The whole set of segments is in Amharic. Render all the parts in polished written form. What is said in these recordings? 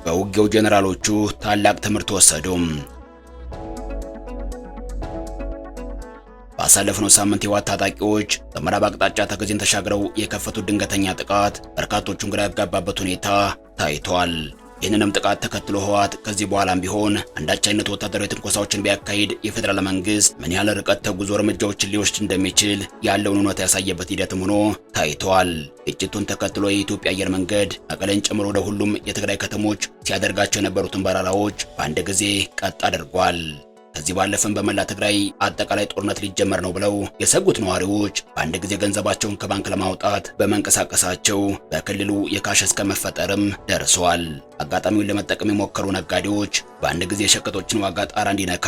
በውጊያው ጀነራሎቹ ታላቅ ትምህርት ወሰዱ። ባሳለፍነው ሳምንት የህወሓት ታጣቂዎች በምዕራብ አቅጣጫ ተከዜን ተሻግረው የከፈቱት ድንገተኛ ጥቃት በርካቶቹን ግራ ያጋባበት ሁኔታ ታይቷል። ይህንንም ጥቃት ተከትሎ ህወሓት ከዚህ በኋላም ቢሆን አንዳች አይነት ወታደራዊ ትንኮሳዎችን ቢያካሂድ የፌዴራል መንግስት ምን ያህል ርቀት ተጉዞ እርምጃዎችን ሊወስድ እንደሚችል ያለውን እውነታ ያሳየበት ሂደትም ሆኖ ታይቷል። ግጭቱን ተከትሎ የኢትዮጵያ አየር መንገድ መቀሌን ጨምሮ ወደ ሁሉም የትግራይ ከተሞች ሲያደርጋቸው የነበሩትን በረራዎች በአንድ ጊዜ ቀጥ አድርጓል። ከዚህ ባለፈም በመላ ትግራይ አጠቃላይ ጦርነት ሊጀመር ነው ብለው የሰጉት ነዋሪዎች በአንድ ጊዜ ገንዘባቸውን ከባንክ ለማውጣት በመንቀሳቀሳቸው በክልሉ የካሽ እስከ መፈጠርም ደርሷል። አጋጣሚውን ለመጠቀም የሞከሩ ነጋዴዎች በአንድ ጊዜ የሸቀጦችን ዋጋ ጣራ እንዲነካ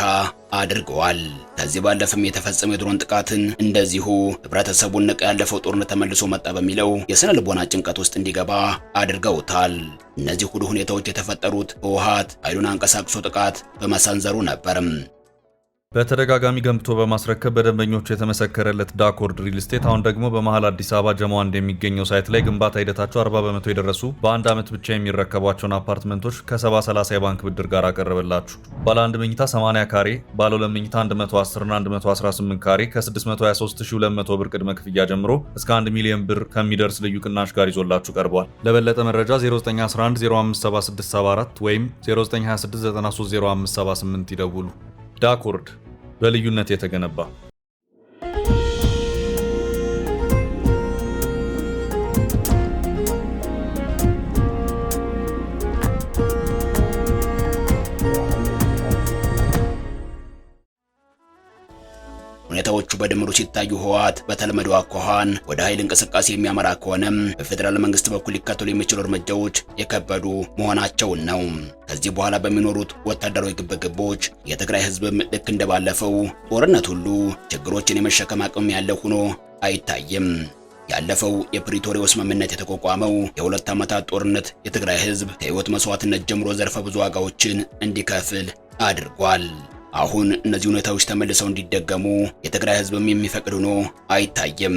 አድርገዋል። ከዚህ ባለፈም የተፈጸመው የድሮን ጥቃትን እንደዚሁ ህብረተሰቡን ንቅ ያለፈው ጦርነት ተመልሶ መጣ በሚለው የስነ ልቦና ጭንቀት ውስጥ እንዲገባ አድርገውታል። እነዚህ ሁሉ ሁኔታዎች የተፈጠሩት ህወሓት ኃይሉን አንቀሳቅሶ ጥቃት በመሰንዘሩ ነበርም። በተደጋጋሚ ገንብቶ በማስረከብ በደንበኞቹ የተመሰከረለት ዳኮር ሪል ስቴት አሁን ደግሞ በመሃል አዲስ አበባ ጀሞ አንድ የሚገኘው ሳይት ላይ ግንባታ ሂደታቸው 40 በመቶ የደረሱ በአንድ ዓመት ብቻ የሚረከቧቸውን አፓርትመንቶች ከ70/30 የባንክ ብድር ጋር አቀረበላችሁ። ባለ 1 መኝታ 80 ካሬ፣ ባለ 2 መኝታ 110 እና 118 ካሬ ከ623200 ብር ቅድመ ክፍያ ጀምሮ እስከ 1 ሚሊዮን ብር ከሚደርስ ልዩ ቅናሽ ጋር ይዞላችሁ ቀርቧል። ለበለጠ መረጃ 0911 057674 ወይም 0926930578 ይደውሉ። ዳኮርድ በልዩነት የተገነባ ሁኔታዎቹ በድምሩ ሲታዩ ህወሓት በተለመደው አኳኋን ወደ ኃይል እንቅስቃሴ የሚያመራ ከሆነም በፌዴራል መንግስት በኩል ሊከተሉ የሚችሉ እርምጃዎች የከበዱ መሆናቸውን ነው። ከዚህ በኋላ በሚኖሩት ወታደራዊ ግብግቦች የትግራይ ህዝብም ልክ እንደባለፈው ጦርነት ሁሉ ችግሮችን የመሸከም አቅም ያለው ሆኖ አይታይም። ያለፈው የፕሪቶሪያው ስምምነት የተቋቋመው የ2 ዓመታት ጦርነት የትግራይ ህዝብ ከህይወት መስዋዕትነት ጀምሮ ዘርፈ ብዙ ዋጋዎችን እንዲከፍል አድርጓል። አሁን እነዚህ ሁኔታዎች ተመልሰው እንዲደገሙ የትግራይ ህዝብም የሚፈቅድ ሆኖ አይታይም።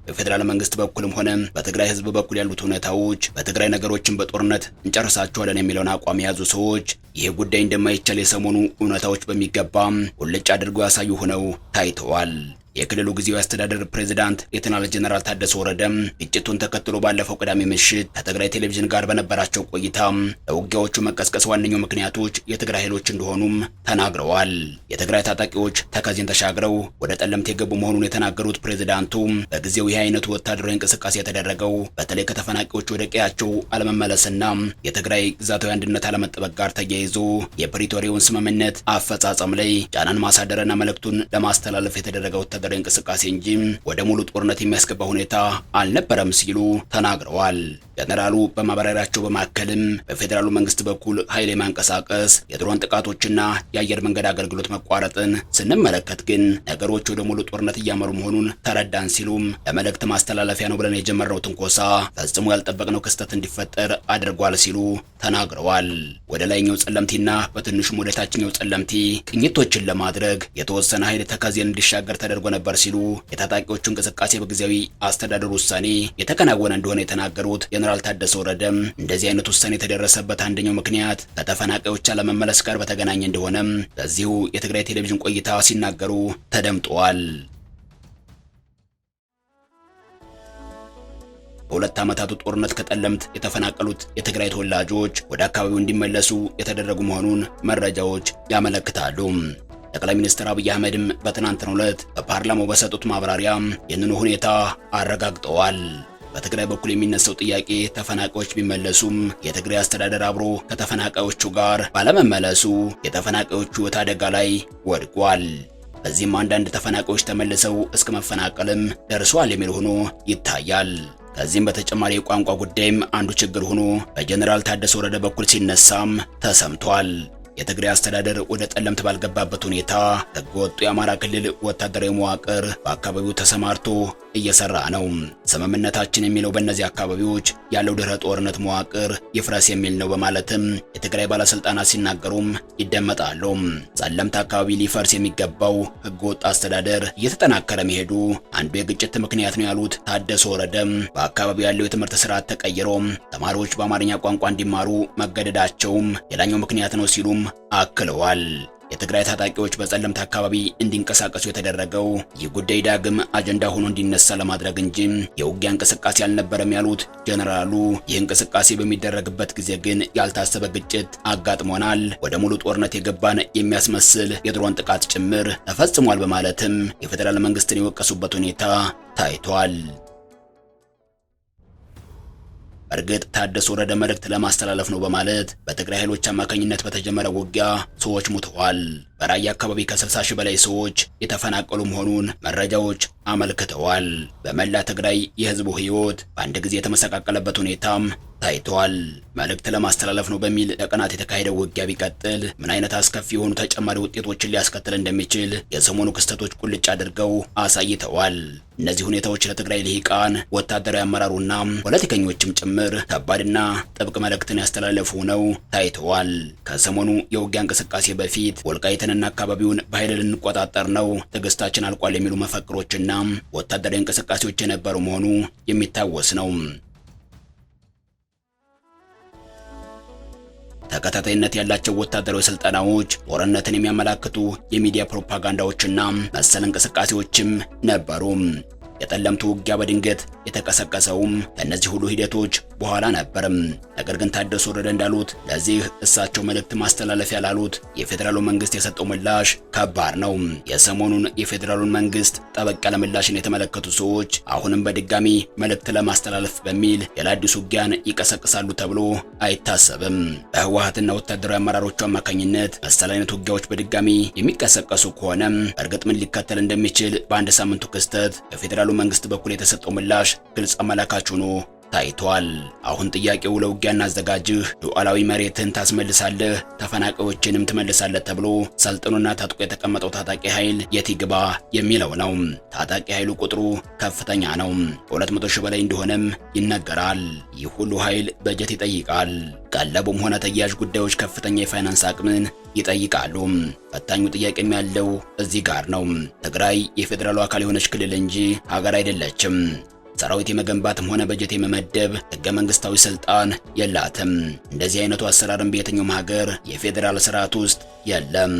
በፌዴራል መንግስት በኩልም ሆነ በትግራይ ህዝብ በኩል ያሉት ሁኔታዎች በትግራይ ነገሮችን በጦርነት እንጨርሳቸዋለን የሚለውን አቋም የያዙ ሰዎች ይህ ጉዳይ እንደማይቻል የሰሞኑ እውነታዎች በሚገባ ሁልጭ አድርገው ያሳዩ ሆነው ታይተዋል። የክልሉ ጊዜያዊ አስተዳደር ፕሬዝዳንት ሌተናል ጀነራል ታደሰ ወረደ ግጭቱን ተከትሎ ባለፈው ቅዳሜ ምሽት ከትግራይ ቴሌቪዥን ጋር በነበራቸው ቆይታ ለውጊያዎቹ መቀስቀስ ዋነኛው ምክንያቶች የትግራይ ኃይሎች እንደሆኑም ተናግረዋል። የትግራይ ታጣቂዎች ተከዜን ተሻግረው ወደ ጠለምት የገቡ መሆኑን የተናገሩት ፕሬዝዳንቱ በጊዜው ይህ አይነቱ ወታደራዊ እንቅስቃሴ የተደረገው በተለይ ከተፈናቃዮች ወደ ቀያቸው አለመመለስና የትግራይ ግዛታዊ አንድነት አለመጠበቅ ጋር ተያይዞ የፕሪቶሪያውን ስምምነት አፈጻጸም ላይ ጫናን ማሳደርና መልእክቱን ለማስተላለፍ የተደረገ ወታደራዊ እንቅስቃሴ እንጂ ወደ ሙሉ ጦርነት የሚያስገባ ሁኔታ አልነበረም ሲሉ ተናግረዋል። ጀነራሉ በማብራሪያቸው በማከልም በፌዴራሉ መንግስት በኩል ኃይል የማንቀሳቀስ የድሮን ጥቃቶችና የአየር መንገድ አገልግሎት መቋረጥን ስንመለከት ግን ነገሮች ወደ ሙሉ ጦርነት እያመሩ መሆኑን ተረዳን ሲሉም ለመልእክት ማስተላለፊያ ነው ብለን የጀመርነው ትንኮሳ ፈጽሞ ያልጠበቅነው ክስተት እንዲፈጠር አድርጓል ሲሉ ተናግረዋል። ወደ ላይኛው ጸለምቲና በትንሹም ወደ ታችኛው ጸለምቲ ቅኝቶችን ለማድረግ የተወሰነ ኃይል ተከዜን እንዲሻገር ተደርጎ ነበር ሲሉ የታጣቂዎቹ እንቅስቃሴ በጊዜያዊ አስተዳደሩ ውሳኔ የተከናወነ እንደሆነ የተናገሩት ጀነራል ታደሰ ወረደ እንደዚህ አይነት ውሳኔ የተደረሰበት አንደኛው ምክንያት ከተፈናቃዮች አለመመለስ ጋር በተገናኘ እንደሆነም በዚሁ የትግራይ ቴሌቪዥን ቆይታ ሲናገሩ ተደምጠዋል። በሁለት ዓመታቱ ጦርነት ከጠለምት የተፈናቀሉት የትግራይ ተወላጆች ወደ አካባቢው እንዲመለሱ የተደረጉ መሆኑን መረጃዎች ያመለክታሉ። ጠቅላይ ሚኒስትር አብይ አህመድም በትናንትናው ዕለት በፓርላማው በሰጡት ማብራሪያ ይህንን ሁኔታ አረጋግጠዋል። በትግራይ በኩል የሚነሳው ጥያቄ ተፈናቃዮች ቢመለሱም የትግራይ አስተዳደር አብሮ ከተፈናቃዮቹ ጋር ባለመመለሱ የተፈናቃዮቹ ሕይወት አደጋ ላይ ወድቋል። በዚህም አንዳንድ ተፈናቃዮች ተመልሰው እስከ መፈናቀልም ደርሰዋል የሚል ሆኖ ይታያል። ከዚህም በተጨማሪ የቋንቋ ጉዳይም አንዱ ችግር ሆኖ በጀነራል ታደሰ ወረደ በኩል ሲነሳም ተሰምቷል። የትግራይ አስተዳደር ወደ ጠለምት ባልገባበት ሁኔታ ህገወጡ የአማራ ክልል ወታደራዊ መዋቅር በአካባቢው ተሰማርቶ እየሰራ ነው። ስምምነታችን የሚለው በእነዚህ አካባቢዎች ያለው ድህረ ጦርነት መዋቅር ይፍረስ የሚል ነው በማለትም የትግራይ ባለስልጣናት ሲናገሩም ይደመጣሉ። ጸለምት አካባቢ ሊፈርስ የሚገባው ህገወጥ አስተዳደር እየተጠናከረ መሄዱ አንዱ የግጭት ምክንያት ነው ያሉት ታደሰ ወረደም በአካባቢው ያለው የትምህርት ስርዓት ተቀይሮ ተማሪዎች በአማርኛ ቋንቋ እንዲማሩ መገደዳቸውም ሌላኛው ምክንያት ነው ሲሉም አክለዋል። የትግራይ ታጣቂዎች በጸለምት አካባቢ እንዲንቀሳቀሱ የተደረገው ይህ ጉዳይ ዳግም አጀንዳ ሆኖ እንዲነሳ ለማድረግ እንጂ የውጊያ እንቅስቃሴ አልነበረም ያሉት ጀነራሉ ይህ እንቅስቃሴ በሚደረግበት ጊዜ ግን ያልታሰበ ግጭት አጋጥሞናል፣ ወደ ሙሉ ጦርነት የገባን የሚያስመስል የድሮን ጥቃት ጭምር ተፈጽሟል በማለትም የፌዴራል መንግስትን የወቀሱበት ሁኔታ ታይቷል። እርግጥ ታደሰ ወረደ መልእክት ለማስተላለፍ ነው በማለት በትግራይ ኃይሎች አማካኝነት በተጀመረ ውጊያ ሰዎች ሞተዋል። በራያ አካባቢ ከ60 ሺህ በላይ ሰዎች የተፈናቀሉ መሆኑን መረጃዎች አመልክተዋል። በመላ ትግራይ የህዝቡ ህይወት በአንድ ጊዜ የተመሰቃቀለበት ሁኔታም ታይቷል። መልእክት ለማስተላለፍ ነው በሚል ለቀናት የተካሄደው ውጊያ ቢቀጥል ምን አይነት አስከፊ የሆኑ ተጨማሪ ውጤቶችን ሊያስከትል እንደሚችል የሰሞኑ ክስተቶች ቁልጭ አድርገው አሳይተዋል። እነዚህ ሁኔታዎች ለትግራይ ልሂቃን፣ ወታደራዊ አመራሩና ፖለቲከኞችም ጭምር ከባድና ጥብቅ መልእክትን ያስተላለፉ ነው ታይተዋል። ከሰሞኑ የውጊያ እንቅስቃሴ በፊት ወልቃይትንና አካባቢውን በኃይል ልንቆጣጠር ነው፣ ትዕግስታችን አልቋል የሚሉ መፈክሮችና ወታደራዊ እንቅስቃሴዎች የነበሩ መሆኑ የሚታወስ ነው። ተከታታይነት ያላቸው ወታደራዊ ስልጠናዎች፣ ጦርነትን የሚያመላክቱ የሚዲያ ፕሮፓጋንዳዎችና መሰል እንቅስቃሴዎችም ነበሩ። የጠለምቱ ውጊያ በድንገት የተቀሰቀሰውም ከእነዚህ ሁሉ ሂደቶች በኋላ ነበርም። ነገር ግን ታደሰ ወረደ እንዳሉት ለዚህ እሳቸው መልእክት ማስተላለፍ ያላሉት የፌዴራሉ መንግስት የሰጠው ምላሽ ከባድ ነው። የሰሞኑን የፌዴራሉን መንግስት ጠበቅ ያለ ምላሽን የተመለከቱ ሰዎች አሁንም በድጋሚ መልእክት ለማስተላለፍ በሚል የአዲስ ውጊያን ይቀሰቅሳሉ ተብሎ አይታሰብም። በህወሓትና ወታደራዊ አመራሮቹ አማካኝነት መሰል አይነት ውጊያዎች በድጋሚ የሚቀሰቀሱ ከሆነ እርግጥ ምን ሊከተል እንደሚችል በአንድ ሳምንቱ ክስተት በፌዴራሉ መንግስት በኩል የተሰጠው ምላሽ ግልጽ አመላካች ሆኖ ታይቷል። አሁን ጥያቄው ለውጊያ እናዘጋጅህ፣ ሉዓላዊ መሬትን ታስመልሳለህ፣ ተፈናቃዮችንም ትመልሳለህ ተብሎ ሰልጥኖና ታጥቆ የተቀመጠው ታጣቂ ኃይል የት ይግባ የሚለው ነው። ታጣቂ ኃይሉ ቁጥሩ ከፍተኛ ነው። ከ200 ሺህ በላይ እንደሆነም ይነገራል። ይህ ሁሉ ኃይል በጀት ይጠይቃል። ቀለቡም ሆነ ተያያዥ ጉዳዮች ከፍተኛ የፋይናንስ አቅምን ይጠይቃሉ። ፈታኙ ጥያቄም ያለው እዚህ ጋር ነው። ትግራይ የፌዴራሉ አካል የሆነች ክልል እንጂ ሀገር አይደለችም። ሰራዊት የመገንባትም ሆነ በጀት የመመደብ ህገ መንግስታዊ ስልጣን የላትም። እንደዚህ አይነቱ አሰራርም በየትኛውም ሀገር የፌዴራል ስርዓት ውስጥ የለም።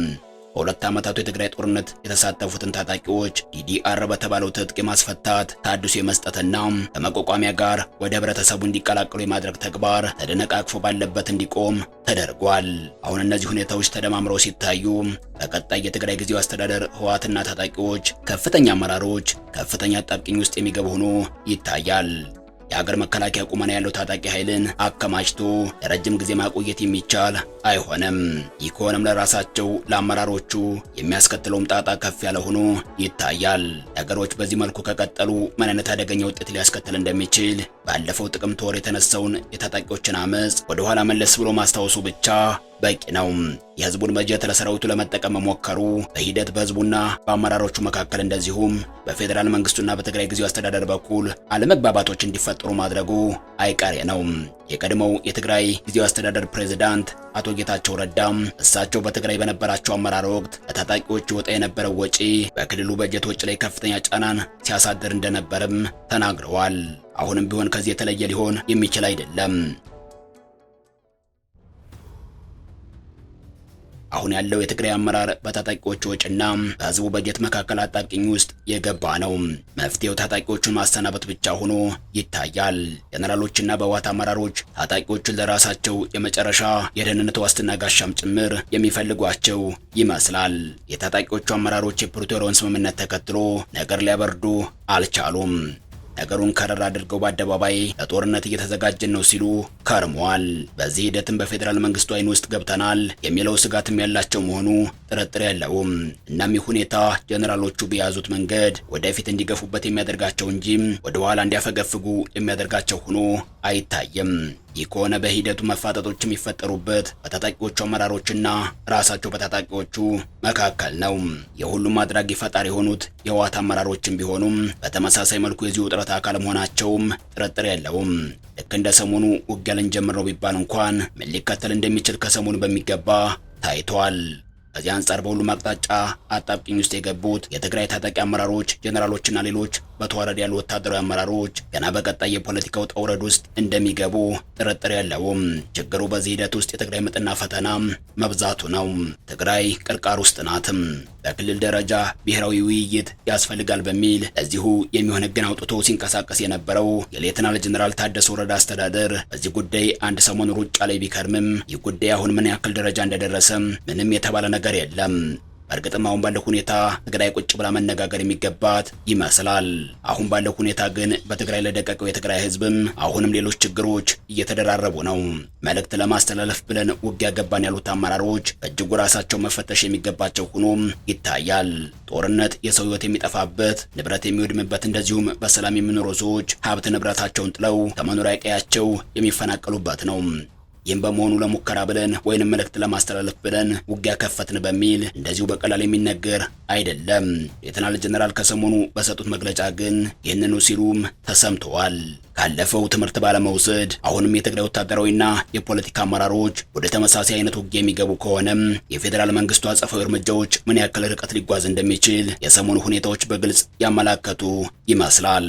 በሁለት ዓመታቱ የትግራይ ጦርነት የተሳተፉትን ታጣቂዎች ዲዲአር በተባለው ትጥቅ የማስፈታት ታድሶ የመስጠትና ከመቋቋሚያ ጋር ወደ ህብረተሰቡ እንዲቀላቀሉ የማድረግ ተግባር ተደነቃቅፎ ባለበት እንዲቆም ተደርጓል። አሁን እነዚህ ሁኔታዎች ተደማምረው ሲታዩ በቀጣይ የትግራይ ጊዜያዊ አስተዳደር ህወሓትና ታጣቂዎች ከፍተኛ አመራሮች ከፍተኛ አጣብቂኝ ውስጥ የሚገቡ ሆኖ ይታያል። የሀገር መከላከያ ቁመና ያለው ታጣቂ ኃይልን አከማችቶ ለረጅም ጊዜ ማቆየት የሚቻል አይሆንም። ይህ ከሆነም ለራሳቸው ለአመራሮቹ የሚያስከትለውም ጣጣ ከፍ ያለ ሆኖ ይታያል። ነገሮች በዚህ መልኩ ከቀጠሉ ምን አይነት አደገኛ ውጤት ሊያስከትል እንደሚችል ባለፈው ጥቅምት ወር የተነሳውን የታጣቂዎችን አመጽ ወደ ኋላ መለስ ብሎ ማስታወሱ ብቻ በቂ ነው። የህዝቡን በጀት ለሰራዊቱ ለመጠቀም መሞከሩ በሂደት በህዝቡና በአመራሮቹ መካከል እንደዚሁም በፌዴራል መንግስቱና በትግራይ ጊዜያዊ አስተዳደር በኩል አለመግባባቶች እንዲፈጠሩ ማድረጉ አይቀሬ ነው። የቀድሞው የትግራይ ጊዜያዊ አስተዳደር ፕሬዝዳንት አቶ ጌታቸው ረዳም እሳቸው በትግራይ በነበራቸው አመራር ወቅት ለታጣቂዎች ወጣ የነበረው ወጪ በክልሉ በጀት ወጪ ላይ ከፍተኛ ጫናን ሲያሳድር እንደነበርም ተናግረዋል። አሁንም ቢሆን ከዚህ የተለየ ሊሆን የሚችል አይደለም። አሁን ያለው የትግራይ አመራር በታጣቂዎች ወጪና በህዝቡ በጀት መካከል አጣብቂኝ ውስጥ የገባ ነው። መፍትሄው ታጣቂዎቹን ማሰናበት ብቻ ሆኖ ይታያል። ጀነራሎችና በህወሓት አመራሮች ታጣቂዎቹን ለራሳቸው የመጨረሻ የደህንነት ዋስትና ጋሻም ጭምር የሚፈልጓቸው ይመስላል። የታጣቂዎቹ አመራሮች የፕሪቶሪያውን ስምምነት ተከትሎ ነገር ሊያበርዱ አልቻሉም። ነገሩን ከረር አድርገው በአደባባይ ለጦርነት እየተዘጋጀን ነው ሲሉ ከርሟል። በዚህ ሂደትም በፌዴራል መንግስቱ አይን ውስጥ ገብተናል የሚለው ስጋትም ያላቸው መሆኑ ጥርጥር የለውም። እናም ይህ ሁኔታ ጀነራሎቹ በያዙት መንገድ ወደፊት እንዲገፉበት የሚያደርጋቸው እንጂ ወደ ኋላ እንዲያፈገፍጉ የሚያደርጋቸው ሆኖ አይታይም። ይህ ከሆነ በሂደቱ መፋጠጦች የሚፈጠሩበት በታጣቂዎቹ አመራሮችና ራሳቸው በታጣቂዎቹ መካከል ነው። የሁሉም አድራጊ ፈጣሪ የሆኑት የህወሓት አመራሮችም ቢሆኑም በተመሳሳይ መልኩ የዚህ ውጥረት አካል መሆናቸውም ጥርጥር የለውም። ልክ እንደ ሰሞኑ ውጊያ ልንጀምር ነው ቢባል እንኳን ምን ሊከተል እንደሚችል ከሰሞኑ በሚገባ ታይቷል። ከዚህ አንጻር በሁሉም አቅጣጫ አጣብቂኝ ውስጥ የገቡት የትግራይ ታጣቂ አመራሮች፣ ጀነራሎችና ሌሎች በተዋረድ ያሉ ወታደራዊ አመራሮች ገና በቀጣይ የፖለቲካው ውጣ ውረድ ውስጥ እንደሚገቡ ጥርጥር የለውም። ችግሩ በዚህ ሂደት ውስጥ የትግራይ ምጥና ፈተና መብዛቱ ነው። ትግራይ ቅርቃር ውስጥ ናትም። በክልል ደረጃ ብሔራዊ ውይይት ያስፈልጋል በሚል ለዚሁ የሚሆን ህግን አውጥቶ ሲንቀሳቀስ የነበረው የሌተናል ጀነራል ታደሰ ወረደ አስተዳደር በዚህ ጉዳይ አንድ ሰሞን ሩጫ ላይ ቢከርምም ይህ ጉዳይ አሁን ምን ያክል ደረጃ እንደደረሰ ምንም የተባለ ነገር የለም። በእርግጥም አሁን ባለው ሁኔታ ትግራይ ቁጭ ብላ መነጋገር የሚገባት ይመስላል። አሁን ባለው ሁኔታ ግን በትግራይ ለደቀቀው የትግራይ ህዝብም አሁንም ሌሎች ችግሮች እየተደራረቡ ነው። መልእክት ለማስተላለፍ ብለን ውጊያ ገባን ያሉት አመራሮች በእጅጉ ራሳቸው መፈተሽ የሚገባቸው ሆኖም ይታያል። ጦርነት የሰው ህይወት የሚጠፋበት፣ ንብረት የሚወድምበት፣ እንደዚሁም በሰላም የሚኖሩ ሰዎች ሀብት ንብረታቸውን ጥለው ከመኖሪያ ቀያቸው የሚፈናቀሉበት ነው። ይህም በመሆኑ ለሙከራ ብለን ወይንም መልእክት ለማስተላለፍ ብለን ውጊያ ከፈትን በሚል እንደዚሁ በቀላል የሚነገር አይደለም። ሌተናል ጀነራል ከሰሞኑ በሰጡት መግለጫ ግን ይህንኑ ሲሉም ተሰምተዋል። ካለፈው ትምህርት ባለመውሰድ አሁንም የትግራይ ወታደራዊና የፖለቲካ አመራሮች ወደ ተመሳሳይ አይነት ውጊያ የሚገቡ ከሆነም የፌዴራል መንግስቱ አጸፋዊ እርምጃዎች ምን ያክል ርቀት ሊጓዝ እንደሚችል የሰሞኑ ሁኔታዎች በግልጽ ያመላከቱ ይመስላል።